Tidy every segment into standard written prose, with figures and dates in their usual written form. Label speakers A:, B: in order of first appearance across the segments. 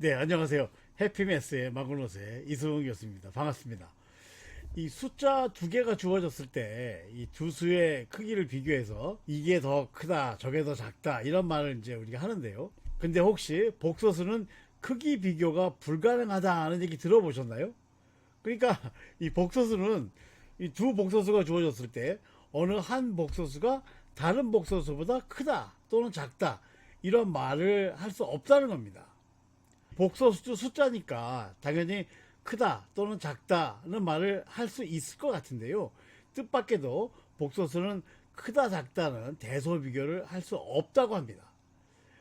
A: 네, 안녕하세요. 해피메스의 마그노스의 이승훈 교수입니다. 반갑습니다. 이 숫자 두 개가 주어졌을 때 이 두 수의 크기를 비교해서 이게 더 크다, 저게 더 작다 이런 말을 이제 우리가 하는데요. 근데 혹시 복소수는 크기 비교가 불가능하다는 얘기 들어보셨나요? 그러니까 이 복소수는 이 두 복소수가 주어졌을 때 어느 한 복소수가 다른 복소수보다 크다 또는 작다 이런 말을 할 수 없다는 겁니다. 복소수 숫자니까 당연히 크다 또는 작다는 말을 할 수 있을 것 같은데요. 뜻밖에도 복소수는 크다 작다는 대소 비교를 할 수 없다고 합니다.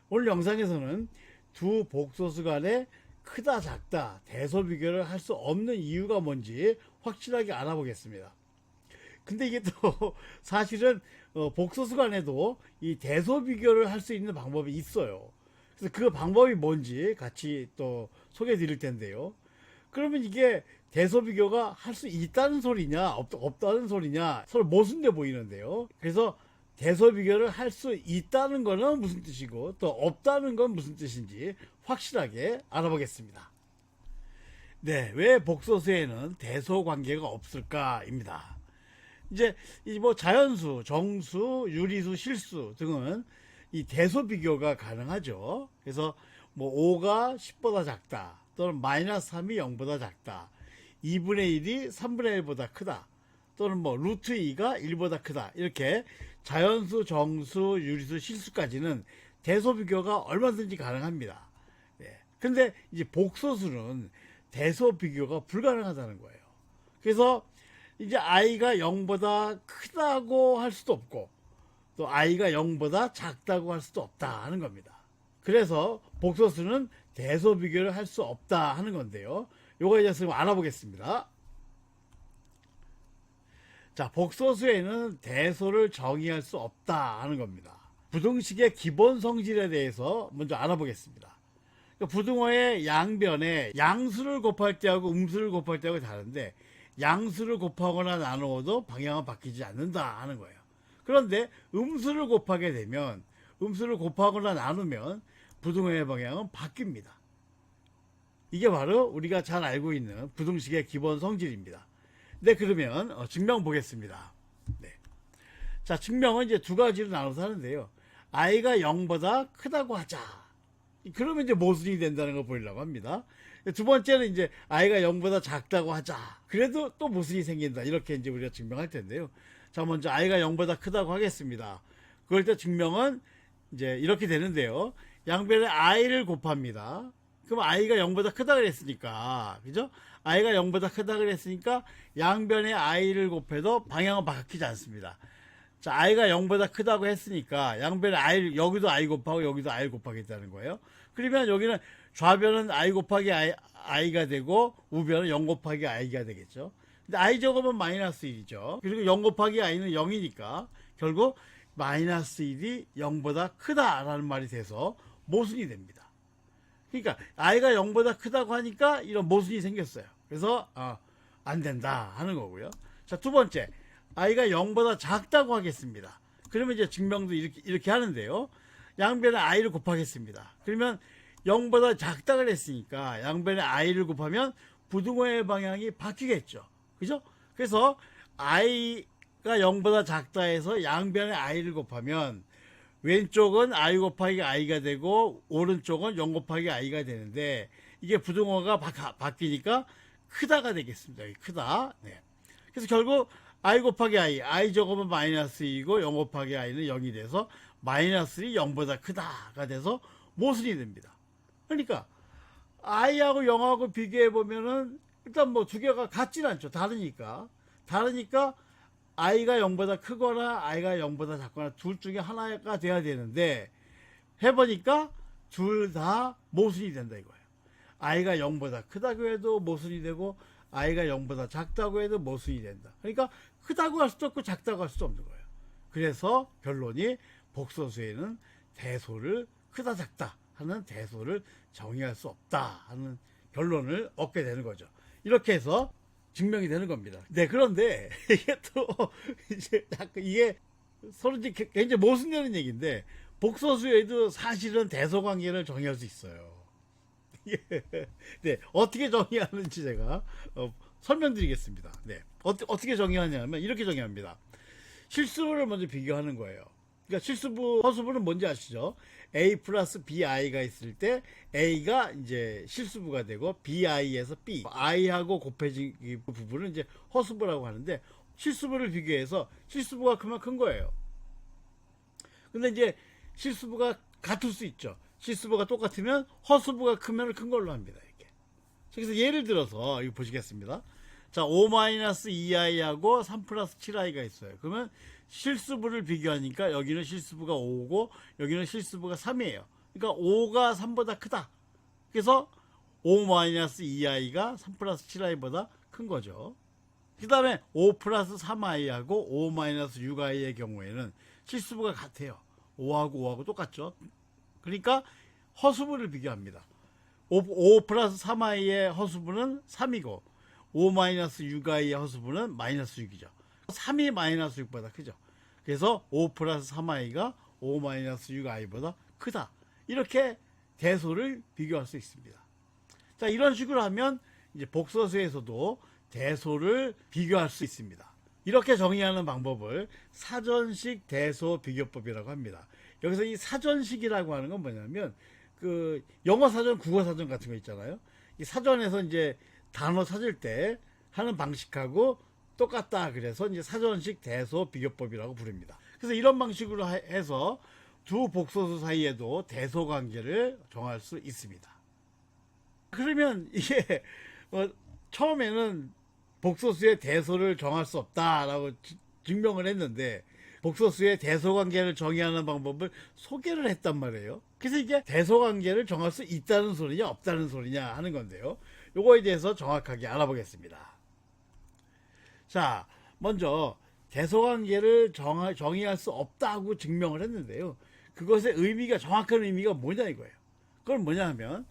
A: 오늘 영상에서는 두 복소수 간의 크다 작다 대소 비교를 할 수 없는 이유가 뭔지 확실하게 알아보겠습니다. 근데 이게 또 사실은 복소수 간에도 이 대소 비교를 할 수 있는 방법이 있어요. 그래서 그 방법이 뭔지 같이 또 소개해 드릴 텐데요. 그러면 이게 대소 비교가 할 수 있다는 소리냐 없다는 소리냐 서로 모순돼 보이는데요. 그래서 대소 비교를 할 수 있다는 거는 무슨 뜻이고 또 없다는 건 무슨 뜻인지 확실하게 알아보겠습니다. 네, 왜 복소수에는 대소 관계가 없을까입니다. 이제 이 뭐 자연수, 정수, 유리수, 실수 등은 이 대소 비교가 가능하죠. 그래서 뭐 5가 10보다 작다 또는 마이너스 3이 0보다 작다, 2분의 1이 3분의 1보다 크다 또는 뭐 루트 2가 1보다 크다, 이렇게 자연수, 정수, 유리수, 실수까지는 대소 비교가 얼마든지 가능합니다. 네. 근데 이제 복소수는 대소 비교가 불가능하다는 거예요. 그래서 이제 i가 0보다 크다고 할 수도 없고 또 i가 0보다 작다고 할 수도 없다 하는 겁니다. 그래서 복소수는 대소 비교를 할 수 없다 하는 건데요. 요거 이제 지금 알아보겠습니다. 자, 복소수에는 대소를 정의할 수 없다 하는 겁니다. 부등식의 기본 성질에 대해서 먼저 알아보겠습니다. 그러니까 부등호의 양변에 양수를 곱할 때하고 음수를 곱할 때하고 다른데 양수를 곱하거나 나누어도 방향은 바뀌지 않는다 하는 거예요. 그런데 음수를 곱하게 되면, 음수를 곱하거나 나누면 부등호의 방향은 바뀝니다. 이게 바로 우리가 잘 알고 있는 부등식의 기본 성질입니다. 네, 그러면 증명 보겠습니다. 네. 자, 증명은 이제 두 가지로 나눠서 하는데요. i가 0보다 크다고 하자. 그러면 이제 모순이 된다는 걸 보이려고 합니다. 두 번째는 이제 i가 0보다 작다고 하자. 그래도 또 모순이 생긴다. 이렇게 이제 우리가 증명할 텐데요. 자, 먼저 i가 0보다 크다고 하겠습니다. 그럴 때 증명은 이제 이렇게 되는데요. 양변에 i를 곱합니다. 그럼 i가 0보다 크다 그랬으니까, 그죠? i가 0보다 크다 그랬으니까 양변에 i를 곱해도 방향은 바뀌지 않습니다. 자, i가 0보다 크다고 했으니까 양변에 i를, 여기도 i 곱하고 여기도 i 곱하겠다는 거예요. 그러면 여기는 좌변은 i 곱하기 i가 되고 우변은 0 곱하기 i가 되겠죠. 근데 i 적으면 마이너스 1이죠. 그리고 0 곱하기 i는 0이니까 결국 마이너스 1이 0보다 크다라는 말이 돼서 모순이 됩니다. 그러니까 i가 0보다 크다고 하니까 이런 모순이 생겼어요. 그래서 안 된다 하는 거고요. 자, 두 번째, i가 0보다 작다고 하겠습니다. 그러면 이제 증명도 이렇게 하는데요. 양변에 i를 곱하겠습니다. 그러면 0보다 작다 그랬으니까 양변에 i를 곱하면 부등호의 방향이 바뀌겠죠. 그죠? 그래서 i가 0보다 작다 해서 양변에 i를 곱하면 왼쪽은 i 곱하기 i가 되고 오른쪽은 0 곱하기 i가 되는데 이게 부등호가 바뀌니까 크다가 되겠습니다. 크다. 네. 그래서 결국 i 곱하기 i 적으면 마이너스 2이고 0 곱하기 i는 0이 돼서 마이너스 1이 0보다 크다가 돼서 모순이 됩니다. 그러니까 i하고 0하고 비교해 보면은 일단 뭐 두 개가 같진 않죠. 다르니까 i가 0보다 크거나 i가 0보다 작거나 둘 중에 하나가 돼야 되는데 해보니까 둘 다 모순이 된다 이거예요. i가 0보다 크다고 해도 모순이 되고 i가 0보다 작다고 해도 모순이 된다. 그러니까 크다고 할 수도 없고 작다고 할 수도 없는 거예요. 그래서 결론이 복소수에는 대소를 크다 작다 하는 대소를 정의할 수 없다 하는 결론을 얻게 되는 거죠. 이렇게 해서 증명이 되는 겁니다. 네, 그런데 이게 또 이제 약간 이게 서로 이제 굉장히 모순되는 얘기인데 복소수에도 사실은 대소 관계를 정의할 수 있어요. 네, 어떻게 정의하는지 제가 설명드리겠습니다. 네, 어떻게 정의하냐면 이렇게 정의합니다. 실수를 먼저 비교하는 거예요. 그러니까 실수부, 허수부는 뭔지 아시죠? A 플러스 BI가 있을 때 A가 이제 실수부가 되고 BI에서 B, I하고 곱해진 이 부분은 이제 허수부라고 하는데 실수부를 비교해서 실수부가 크면 큰 거예요. 근데 이제 실수부가 같을 수 있죠. 실수부가 똑같으면 허수부가 크면 큰 걸로 합니다. 이렇게. 그래서 예를 들어서 이거 보시겠습니다. 자, 5-2i하고 3 플러스 7i가 있어요. 그러면 실수부를 비교하니까 여기는 실수부가 5고 여기는 실수부가 3이에요. 그러니까 5가 3보다 크다. 그래서 5-2i가 3 플러스 7i보다 큰 거죠. 그 다음에 5 플러스 3i하고 5 마이너스 6i의 경우에는 실수부가 같아요. 5하고 똑같죠. 그러니까 허수부를 비교합니다. 5 플러스 3i의 허수부는 3이고 5 마이너스 6i의 허수부는 마이너스 6이죠. 3이 마이너스 6보다 크죠. 그래서 5 플러스 3i가 5 마이너스 6i보다 크다. 이렇게 대소를 비교할 수 있습니다. 자, 이런 식으로 하면 이제 복소수에서도 대소를 비교할 수 있습니다. 이렇게 정의하는 방법을 사전식 대소 비교법이라고 합니다. 여기서 이 사전식이라고 하는 건 뭐냐면 그 영어 사전, 국어 사전 같은 거 있잖아요. 이 사전에서 이제 단어 찾을 때 하는 방식하고 똑같다. 그래서 이제 사전식 대소 비교법이라고 부릅니다. 그래서 이런 방식으로 해서 두 복소수 사이에도 대소 관계를 정할 수 있습니다. 그러면 이게 처음에는 복소수의 대소를 정할 수 없다라고 증명을 했는데 복소수의 대소 관계를 정의하는 방법을 소개를 했단 말이에요. 그래서 이게 대소 관계를 정할 수 있다는 소리냐 없다는 소리냐 하는 건데요. 요거에 대해서 정확하게 알아보겠습니다. 자, 먼저 대소 관계를 정의할 수 없다고 증명을 했는데요. 그것의 의미가, 정확한 의미가 뭐냐 이거예요. 그건 뭐냐 하면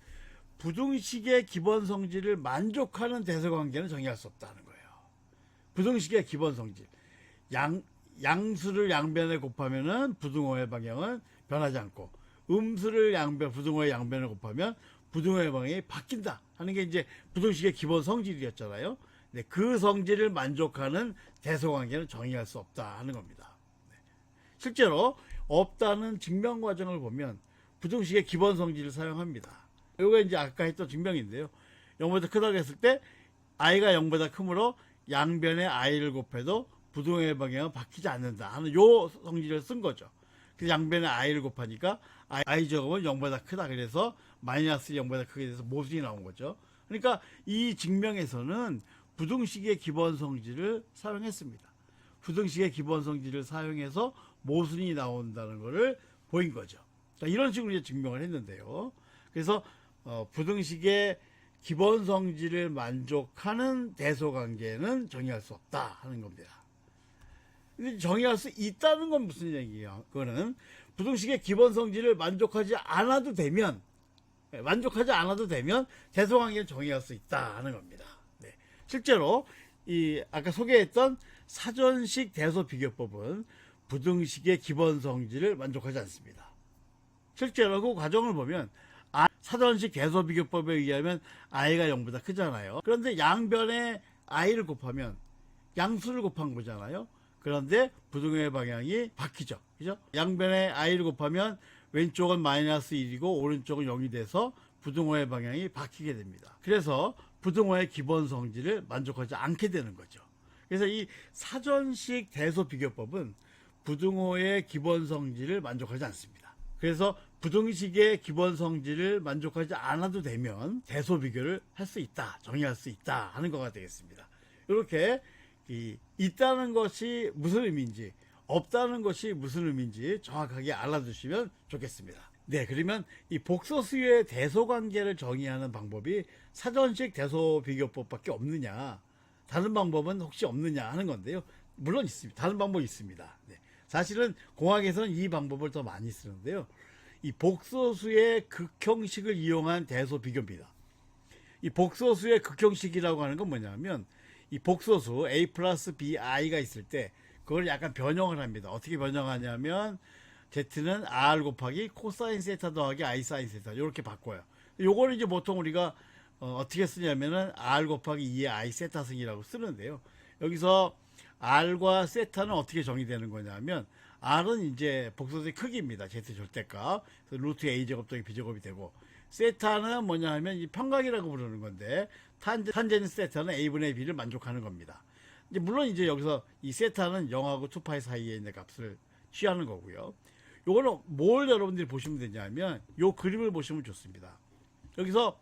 A: 부등식의 기본 성질을 만족하는 대소 관계는 정의할 수 없다는 거예요. 부등식의 기본 성질. 양수를 양변에 곱하면은 부등호의 방향은 변하지 않고 음수를 부등호의 양변에 곱하면 부등호의 방향이 바뀐다 하는 게 이제 부등식의 기본 성질이었잖아요. 네, 그 성질을 만족하는 대소 관계는 정의할 수 없다 하는 겁니다. 네. 실제로 없다는 증명 과정을 보면 부등식의 기본 성질을 사용합니다. 이거 이제 아까 했던 증명인데요. 0보다 크다고 했을 때 i가 0보다 크므로 양변에 i를 곱해도 부등호의 방향은 바뀌지 않는다 하는 요 성질을 쓴 거죠. 그래서 양변에 i를 곱하니까 i 제곱은 0보다 크다. 그래서 마이너스 0보다 크게 돼서 모순이 나온 거죠. 그러니까 이 증명에서는 부등식의 기본 성질을 사용했습니다. 부등식의 기본 성질을 사용해서 모순이 나온다는 것을 보인 거죠. 자, 이런 식으로 이제 증명을 했는데요. 그래서 부등식의 기본 성질을 만족하는 대소 관계는 정의할 수 없다 하는 겁니다. 근데 정의할 수 있다는 건 무슨 얘기예요? 그거는 부등식의 기본 성질을 만족하지 않아도 되면 대소 관계를 정의할 수 있다 하는 겁니다. 네. 실제로 이 아까 소개했던 사전식 대소 비교법은 부등식의 기본 성질을 만족하지 않습니다. 실제로 그 과정을 보면 사전식 대소 비교법에 의하면 i가 0보다 크잖아요. 그런데 양변에 i를 곱하면 양수를 곱한 거잖아요. 그런데 부등호의 방향이 바뀌죠. 그죠? 양변에 i를 곱하면 왼쪽은 마이너스 1이고 오른쪽은 0이 돼서 부등호의 방향이 바뀌게 됩니다. 그래서 부등호의 기본 성질을 만족하지 않게 되는 거죠. 그래서 이 사전식 대소 비교법은 부등호의 기본 성질을 만족하지 않습니다. 그래서 부등식의 기본 성질을 만족하지 않아도 되면 대소 비교를 할 수 있다, 정의할 수 있다 하는 거가 되겠습니다. 이렇게 있다는 것이 무슨 의미인지, 없다는 것이 무슨 의미인지 정확하게 알아두시면 좋겠습니다. 네, 그러면 이 복소수의 대소 관계를 정의하는 방법이 사전식 대소 비교법밖에 없느냐, 다른 방법은 혹시 없느냐 하는 건데요. 물론 있습니다. 다른 방법이 있습니다. 네. 사실은 공학에서는 이 방법을 더 많이 쓰는데요. 이 복소수의 극형식을 이용한 대소 비교입니다. 이 복소수의 극형식이라고 하는 건 뭐냐면 이 복소수 a 플러스 bi가 있을 때 그걸 약간 변형을 합니다. 어떻게 변형하냐면 z는 r 곱하기 코사인 세타 더하기 i 사인 세타 이렇게 바꿔요. 요거는 이제 보통 우리가 어떻게 쓰냐면은 R 곱하기 2의 I 세타승이라고 쓰는데요. 여기서 R과 세타는 어떻게 정의되는 거냐면, R은 이제 복소수의 크기입니다. Z 절대값. 그래서 루트 A 제곱 더하기 B 제곱이 되고, 세타는 뭐냐 하면 이 평각이라고 부르는 건데, 탄젠 세타는 A분의 B를 만족하는 겁니다. 이제 물론 이제 여기서 이 세타는 0하고 2파이 사이에 있는 값을 취하는 거고요. 요거는 뭘 여러분들이 보시면 되냐면, 요 그림을 보시면 좋습니다. 여기서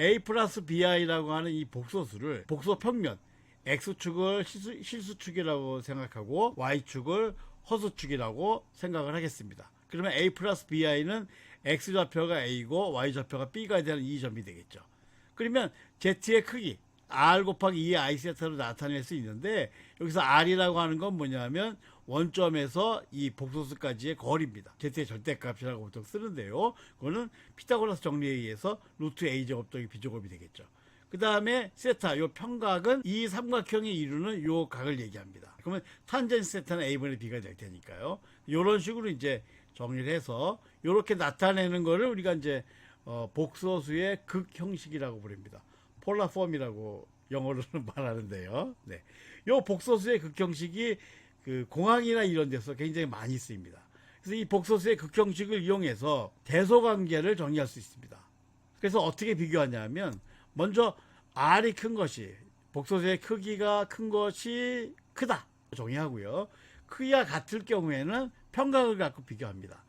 A: A 플러스 BI라고 하는 이 복소수를, 복소 평면, X축을 실수축이라고 생각하고 Y축을 허수축이라고 생각을 하겠습니다. 그러면 A 플러스 BI는 X좌표가 A고 Y좌표가 B가 되는 이 점이 되겠죠. 그러면 Z의 크기, R 곱하기 2의 I 세타로 나타낼 수 있는데, 여기서 R이라고 하는 건 뭐냐면 원점에서 이 복소수까지의 거리입니다. Z의 절대값이라고 보통 쓰는데요. 그거는 피타고라스 정리에 의해서 루트 A 제곱 더하기 B 제곱이 되겠죠. 그 다음에 세타, 요 평각은 이 삼각형이 이루는 요 각을 얘기합니다. 그러면 탄젠트 세타는 A분의 B가 될 테니까요. 요런 식으로 이제 정리를 해서 요렇게 나타내는 거를 우리가 이제 복소수의 극 형식이라고 부릅니다. 폴라폼이라고 영어로는 말하는데요. 네. 요 복소수의 극 형식이 그 공항이나 이런 데서 굉장히 많이 쓰입니다. 그래서 이 복소수의 극 형식을 이용해서 대소 관계를 정의할 수 있습니다. 그래서 어떻게 비교하냐면, 먼저 R이 큰 것이, 복소수의 크기가 큰 것이 크다 정의하고요. 크기가 같을 경우에는 평각을 갖고 비교합니다.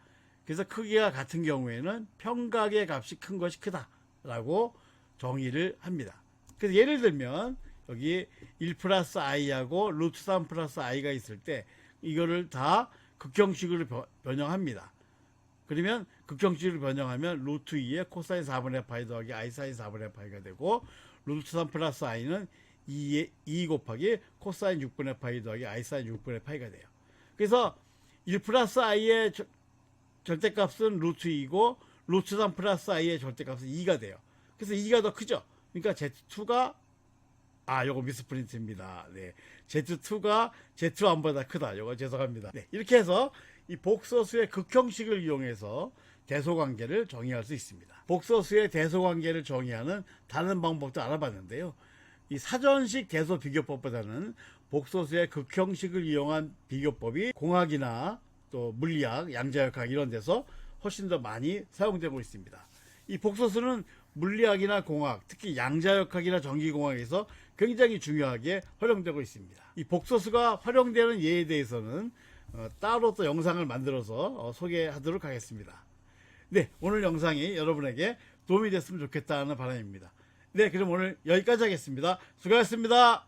A: 그래서 크기가 같은 경우에는 평각의 값이 큰 것이 크다라고 정의를 합니다. 그래서 예를 들면 여기 1 플러스 i하고 루트 3 플러스 i가 있을 때 이거를 다 극형식으로 변형합니다. 그러면 극형식으로 변형하면 루트 2의 코사인 4분의 파이 더하기 i 사인 4분의 파이가 되고, 루트 3 플러스 i는 2 곱하기 코사인 6분의 파이 더하기 i 사인 6분의 파이가 돼요. 그래서 1 플러스 i의 절대값은 루트 2고 루트 3 플러스 i의 절대값은 2가 돼요. 그래서 2가 더 크죠. 그러니까 Z2가 요거 미스프린트입니다. 네. Z2가 Z1보다 크다. 요거 죄송합니다. 네. 이렇게 해서 이 복소수의 극형식을 이용해서 대소관계를 정의할 수 있습니다. 복소수의 대소관계를 정의하는 다른 방법도 알아봤는데요. 이 사전식 대소 비교법보다는 복소수의 극형식을 이용한 비교법이 공학이나 또 물리학, 양자역학 이런 데서 훨씬 더 많이 사용되고 있습니다. 이 복소수는 물리학이나 공학, 특히 양자역학이나 전기공학에서 굉장히 중요하게 활용되고 있습니다. 이 복소수가 활용되는 예에 대해서는 따로 또 영상을 만들어서 소개하도록 하겠습니다. 네, 오늘 영상이 여러분에게 도움이 됐으면 좋겠다는 바람입니다. 네, 그럼 오늘 여기까지 하겠습니다. 수고하셨습니다.